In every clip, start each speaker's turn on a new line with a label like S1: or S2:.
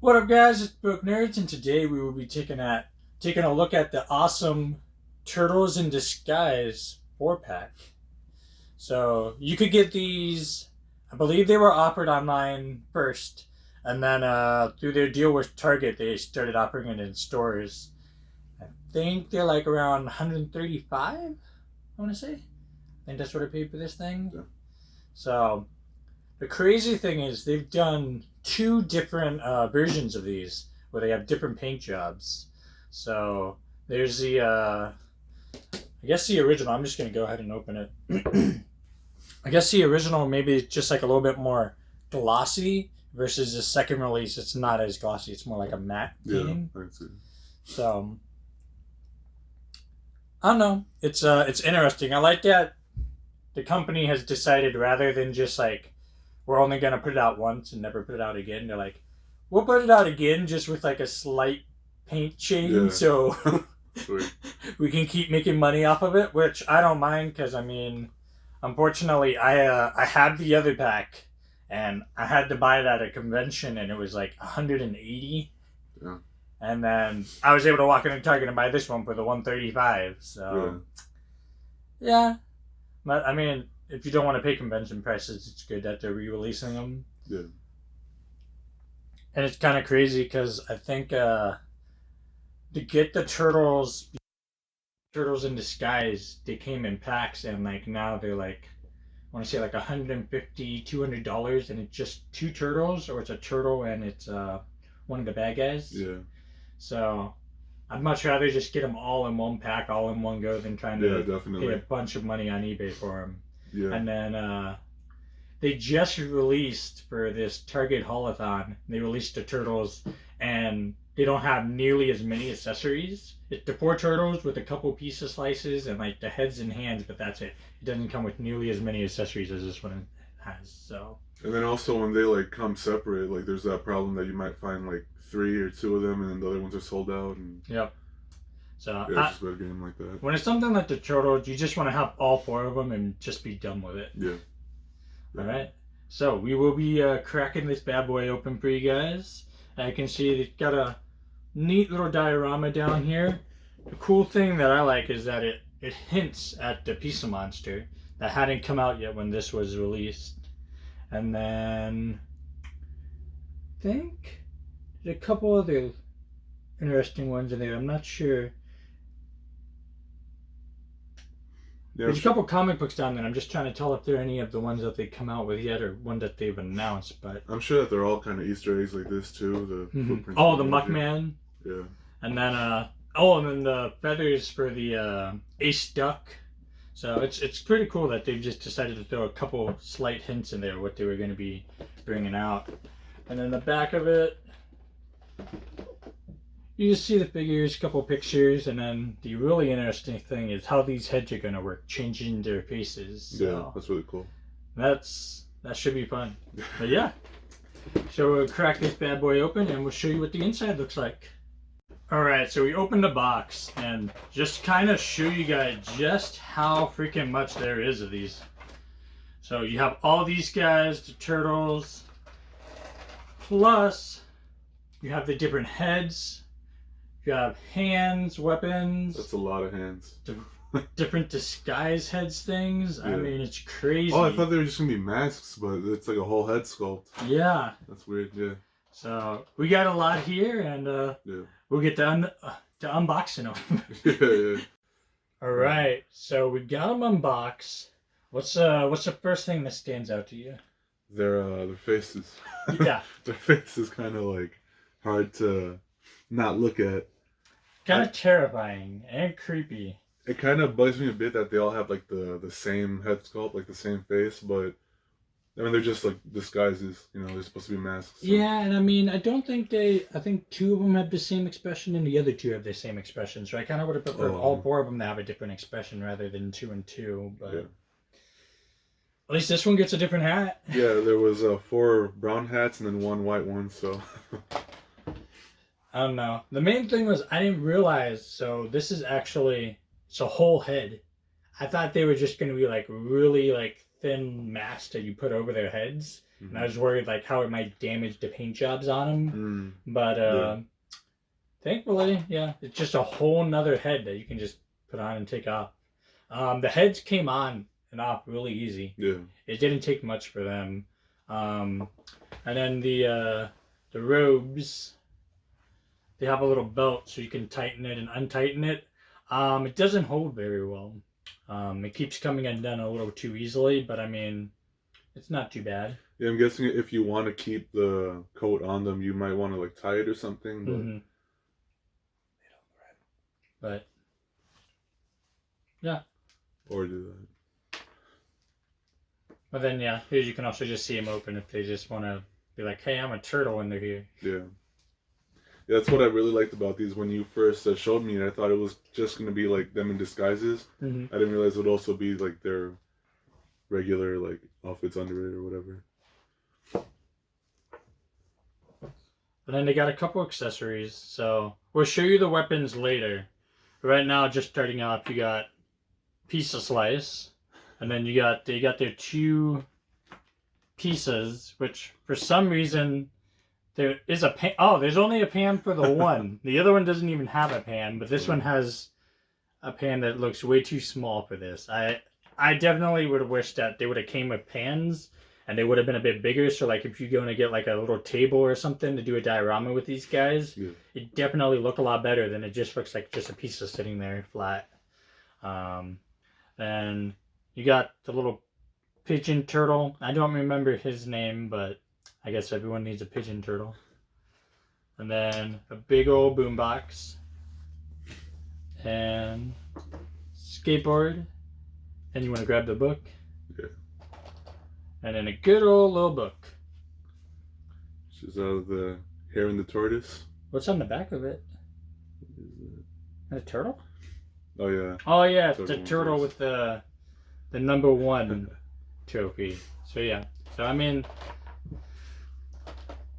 S1: What up, guys? It's Book Nerds, and today we will be taking a look at the awesome Turtles in Disguise 4-pack. So you could get these. I believe they were offered online first, and then through their deal with Target, they started offering it in stores. I think they're like around 135. I want to say. I think that's what I paid for this thing.
S2: Yeah.
S1: So the crazy thing is they've done two different versions of these where they have different paint jobs. So there's I guess the original. I'm just gonna go ahead and open it. I guess the original maybe just like a little bit more glossy versus the second release. It's not as glossy. It's more like a matte painting.
S2: Yeah, I see.
S1: So I don't know. It's interesting. I like that the company has decided rather than just like we're only gonna put it out once and never put it out again. They're like, we'll put it out again just with like a slight paint change, so we can keep making money off of it. Which I don't mind because I mean, unfortunately, I had the other pack and I had to buy it at a convention and it was like 180.
S2: Yeah.
S1: And then I was able to walk into Target and buy this one for the 135. So yeah, but I mean, if you don't want to pay convention prices, it's good that they're re-releasing them.
S2: Yeah.
S1: And it's kind of crazy because I think to get the Turtles in Disguise, they came in packs and like now they're like, I want to say like $150, $200, and it's just two turtles, or it's a turtle and it's one of the bad guys.
S2: Yeah.
S1: So I'd much rather just get them all in one pack, all in one go, than trying to pay a bunch of money on eBay for them.
S2: Yeah.
S1: And then they just released for this Target Haulathon, they released the Turtles, and they don't have nearly as many accessories. It's the 4 turtles with a couple piece of slices and like the heads and hands, but that's it. It doesn't come with nearly as many accessories as this one has. So. And
S2: then also when they like come separate, like there's that problem that you might find like 3 or 2 of them, and then the other ones are sold out. And
S1: yep. So
S2: yeah, it's just about a game like that.
S1: When it's something like the Turtles, you just want to have all 4 of them and just be done with it.
S2: Yeah.
S1: All right. So we will be cracking this bad boy open for you guys. As you can see, it's got a neat little diorama down here. The cool thing that I like is that it hints at the Pizza Monster that hadn't come out yet when this was released. And then I think there's a couple other interesting ones in there. I'm not sure. There's a couple comic books down there. I'm just trying to tell if there are any of the ones that they come out with yet or one that they've announced. But
S2: I'm sure that they're all kind of Easter eggs like this too. The footprints.
S1: Oh, the Muckman.
S2: Yeah.
S1: And then and then the feathers for the Ace Duck. So it's pretty cool that they've just decided to throw a couple slight hints in there what they were going to be bringing out. And then the back of it, you just see the figures, a couple pictures, and then the really interesting thing is how these heads are going to work, changing their faces. So
S2: yeah, that's really cool.
S1: That should be fun. But yeah, so we'll crack this bad boy open and we'll show you what the inside looks like. Alright, so we opened the box and just kind of show you guys just how freaking much there is of these. So you have all these guys, the turtles, plus you have the different heads. You have hands, weapons.
S2: That's a lot of hands.
S1: Different disguise heads things. Yeah. I mean, it's crazy.
S2: Oh, I thought they were just going to be masks, but it's like a whole head sculpt.
S1: Yeah.
S2: That's weird, yeah.
S1: So, we got a lot here, and we'll get to unboxing them.
S2: Yeah.
S1: Alright, so we got them unboxed. What's the first thing that stands out to you?
S2: Their faces.
S1: Yeah.
S2: Their faces kind of like hard to not look at.
S1: Kind of terrifying and creepy.
S2: It kind of bugs me a bit that they all have like the same head sculpt, like the same face, but I mean they're just like disguises, you know, they're supposed to be masks. So.
S1: Yeah, and I mean I think 2 of them have the same expression and the other 2 have the same expression, so I kind of would have preferred all 4 of them to have a different expression rather than 2 and 2, but yeah. At least this one gets a different hat.
S2: Yeah, there was 4 brown hats and then 1 white one, so.
S1: I don't know. The main thing was I didn't realize, so this is actually, it's a whole head. I thought they were just going to be like really like thin mask that you put over their heads, and I
S2: Mm-hmm.
S1: was worried like how it might damage the paint jobs on them. But
S2: Yeah.
S1: thankfully, yeah, it's just a whole nother head that you can just put on and take off. The heads came on and off really easy.
S2: Yeah.
S1: It didn't take much for them. Um, and then the robes, they have a little belt so you can tighten it and untighten it. It doesn't hold very well. It keeps coming undone a little too easily, but I mean, it's not too bad.
S2: Yeah, I'm guessing if you want to keep the coat on them, you might want to like tie it or something, but
S1: Mm-hmm. But yeah.
S2: or do that.
S1: But then yeah, here you can also just see them open if they just want to be like, "Hey, I'm a turtle," when they're here.
S2: Yeah. Yeah, that's what I really liked about these. When you first showed me it, I thought it was just gonna be like them in disguises.
S1: Mm-hmm.
S2: I didn't realize it would also be like their regular like outfits under it or whatever.
S1: And then they got a couple accessories, so we'll show you the weapons later. Right now, just starting off, you got piece of slice, and then they got their two pieces, which for some reason there is a pan. Oh, there's only a pan for the one. The other one doesn't even have a pan, but this one has a pan that looks way too small for this. I definitely would have wished that they would have came with pans and they would have been a bit bigger. So like if you're going to get like a little table or something to do a diorama with these guys,
S2: Yeah.
S1: it definitely look a lot better than it just looks like just a piece of sitting there flat. And you got the little pigeon turtle. I don't remember his name, but I guess everyone needs a pigeon turtle. And then a big old boombox. And skateboard. And you want to grab the book.
S2: Yeah.
S1: And then a good old little book.
S2: Which is the Hare and the Tortoise.
S1: What's on the back of it?
S2: What is
S1: A turtle?
S2: that? Oh yeah.
S1: Oh yeah, it's
S2: Turtle
S1: the turtle with the number 1 trophy. So yeah. So I mean,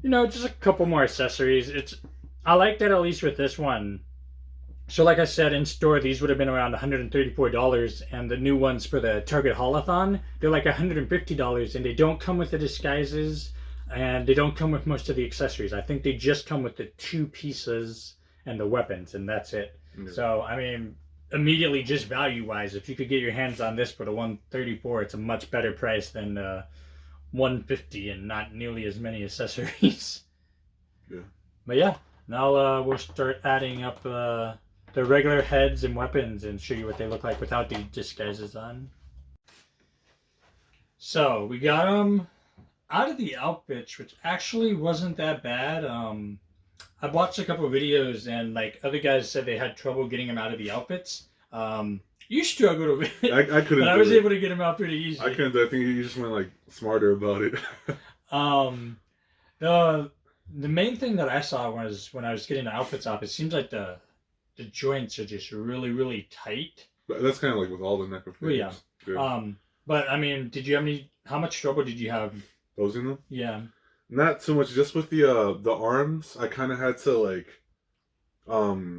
S1: just a couple more accessories. I like that at least with this one. So like I said, in store these would have been around $134, and the new ones for the Target Haulathon, they're like $150, and they don't come with the disguises, and they don't come with most of the accessories. I think they just come with the 2 pieces and the weapons, and that's it. Yeah. So I mean, immediately just value wise, if you could get your hands on this for the $134, it's a much better price than $150 and not nearly as many accessories.
S2: Yeah.
S1: But yeah, now we'll start adding up the regular heads and weapons and show you what they look like without the disguises on. So we got them out of the outfits, which actually wasn't that bad. I watched a couple of videos and like other guys said they had trouble getting them out of the outfits. You struggled a bit.
S2: I couldn't.
S1: But I was able to get them out pretty easy.
S2: I couldn't. I think you just went like smarter about it.
S1: The main thing that I saw was when I was getting the outfits off, it seems like the joints are just really, really tight.
S2: But that's kind of like with all the Neca figures.
S1: Well, yeah. But I mean, how much trouble did you have?
S2: Posing them?
S1: Yeah.
S2: Not too much. Just with the arms, I kind of had to like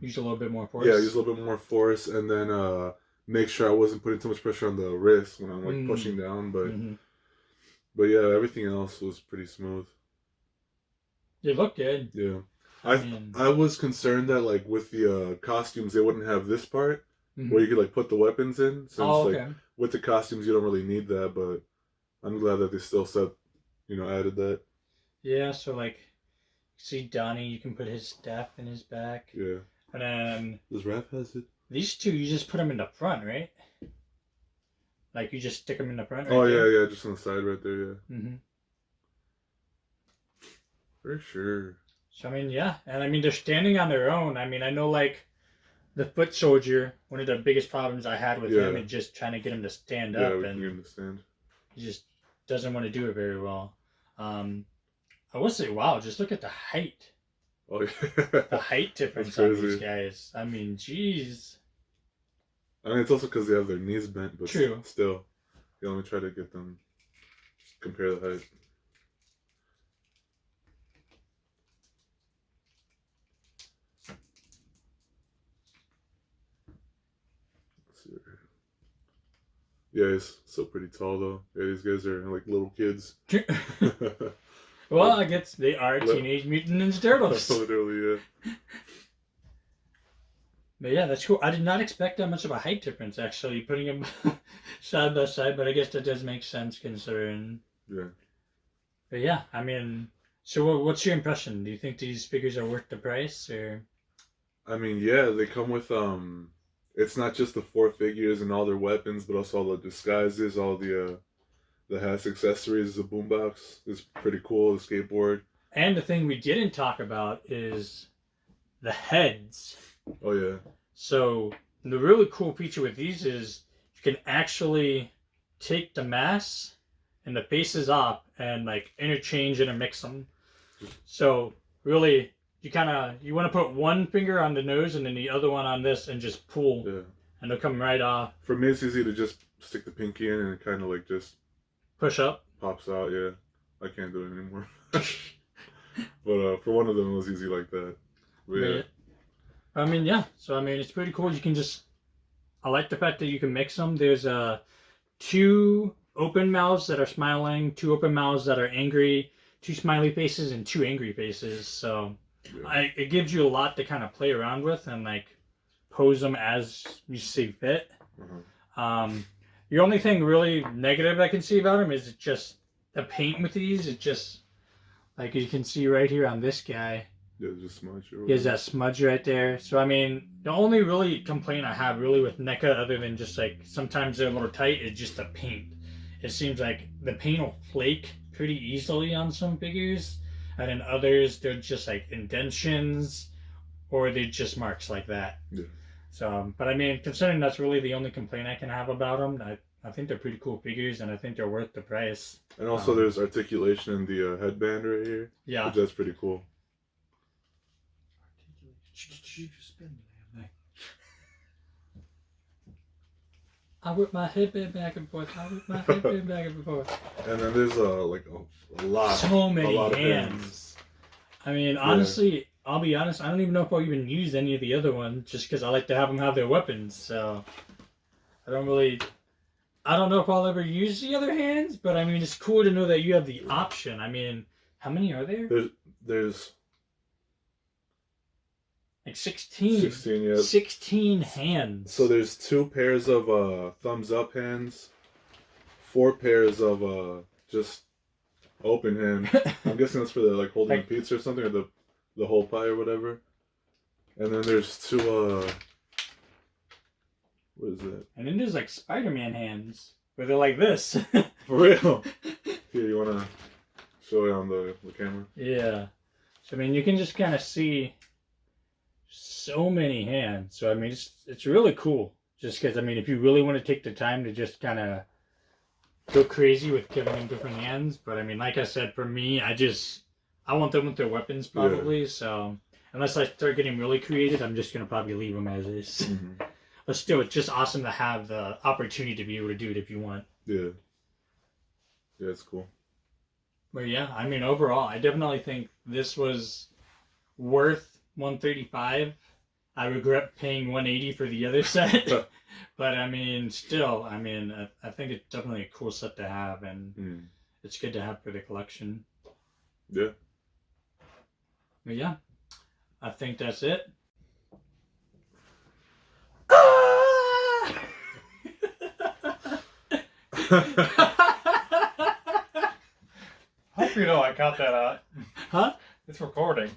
S1: use a little bit more force.
S2: Yeah, use a little bit more force, and then make sure I wasn't putting too much pressure on the wrist when I'm like pushing down. But yeah, everything else was pretty smooth.
S1: It looked good.
S2: Yeah. I was concerned that like with the costumes they wouldn't have this part where you could like put the weapons in, since like with the costumes you don't really need that, but I'm glad that they still added that.
S1: Yeah, so like see Donnie, you can put his staff in his back.
S2: Yeah.
S1: And then
S2: Does Raph has it?
S1: These two you just put them in the front, right? Like you just stick them in the front.
S2: Right yeah, just on the side right there, yeah. For sure.
S1: So I mean, yeah, and I mean they're standing on their own. I mean, I know like the foot soldier. One of the biggest problems I had with him is just trying to get him to stand up, and
S2: get him to stand.
S1: He just doesn't want to do it very well. I will say, wow, just look at the height.
S2: Oh yeah.
S1: The height difference on these guys. I mean, jeez.
S2: I mean, it's also because they have their knees bent, but
S1: true.
S2: Still, let me try to get them. Just compare the height. Yeah, he's still pretty tall though. Yeah, these guys are like little kids.
S1: Well, I guess they are Teenage Mutant Ninja Turtles.
S2: Literally, yeah.
S1: But yeah, that's cool. I did not expect that much of a height difference, actually, putting them side by side, but I guess that does make sense considering.
S2: Yeah.
S1: But yeah, I mean, so what's your impression? Do you think these figures are worth the price, or?
S2: I mean, yeah, they come with, it's not just the 4 figures and all their weapons, but also all the disguises, all the hats, accessories, the boombox is pretty cool, the skateboard.
S1: And the thing we didn't talk about is the heads.
S2: Oh, yeah.
S1: So the really cool feature with these is you can actually take the masks and the faces off and like intermix them. So really, you want to put one finger on the nose and then the other one on this and just pull.
S2: Yeah.
S1: And they'll come right off.
S2: For me, it's easy to just stick the pinky in and it kind of like just
S1: push up.
S2: Pops out, yeah. I can't do it anymore. But for one of them, it was easy like that. But, yeah.
S1: I mean, yeah. So, I mean, it's pretty cool. You can just... I like the fact that you can mix them. There's 2 open mouths that are smiling, 2 open mouths that are angry, 2 smiley faces, and 2 angry faces. So, yeah. It gives you a lot to kind of play around with and, like, pose them as you see fit. Mm-hmm. The only thing really negative I can see about them is just the paint with these. It just, like you can see right here on this guy.
S2: Yeah, just smudge.
S1: He has that smudge right there. So, I mean, the only really complaint I have really with Neca, other than just like sometimes they're a little tight, is just the paint. It seems like the paint will flake pretty easily on some figures. And then others, they're just like indentions or they're just marks like that. Yeah. So, but I mean, considering that's really the only complaint I can have about them, I think they're pretty cool figures, and I think they're worth the price.
S2: And also, there's articulation in the headband right here. Yeah, which that's pretty cool.
S1: I whip my headband back and forth. And
S2: then there's like a lot.
S1: So many hands. I mean, honestly. I'll be honest, I don't even know if I'll even use any of the other ones, just because I like to have them have their weapons, so... I don't know if I'll ever use the other hands, but I mean, it's cool to know that you have the option. I mean, how many are there?
S2: There's...
S1: Like 16.
S2: 16, yeah.
S1: 16 hands.
S2: So there's 2 pairs of thumbs up hands, 4 pairs of just open hand. I'm guessing that's for the, like, holding like, a pizza or something, or the whole pie or whatever. And then there's 2 what is that?
S1: And then there's like Spider-Man hands where they're like this.
S2: For real? Here, you wanna show it on the camera?
S1: Yeah. So I mean, you can just kind of see so many hands. So I mean, it's really cool. Just because I mean, if you really want to take the time to just kind of go crazy with giving them different hands, but I mean, like I said, for me, I want them with their weapons probably, yeah. So unless I start getting really creative, I'm just going to probably leave them as is. Mm-hmm. But still, it's just awesome to have the opportunity to be able to do it if you want.
S2: Yeah. Yeah, it's cool.
S1: But yeah, I mean, overall, I definitely think this was worth $135. I regret paying $180 for the other set. But I mean, still, I mean, I think it's definitely a cool set to have, and it's good to have for the collection.
S2: Yeah.
S1: But yeah, I think that's it.
S3: Hope you know I cut that out.
S1: Huh?
S3: It's recording.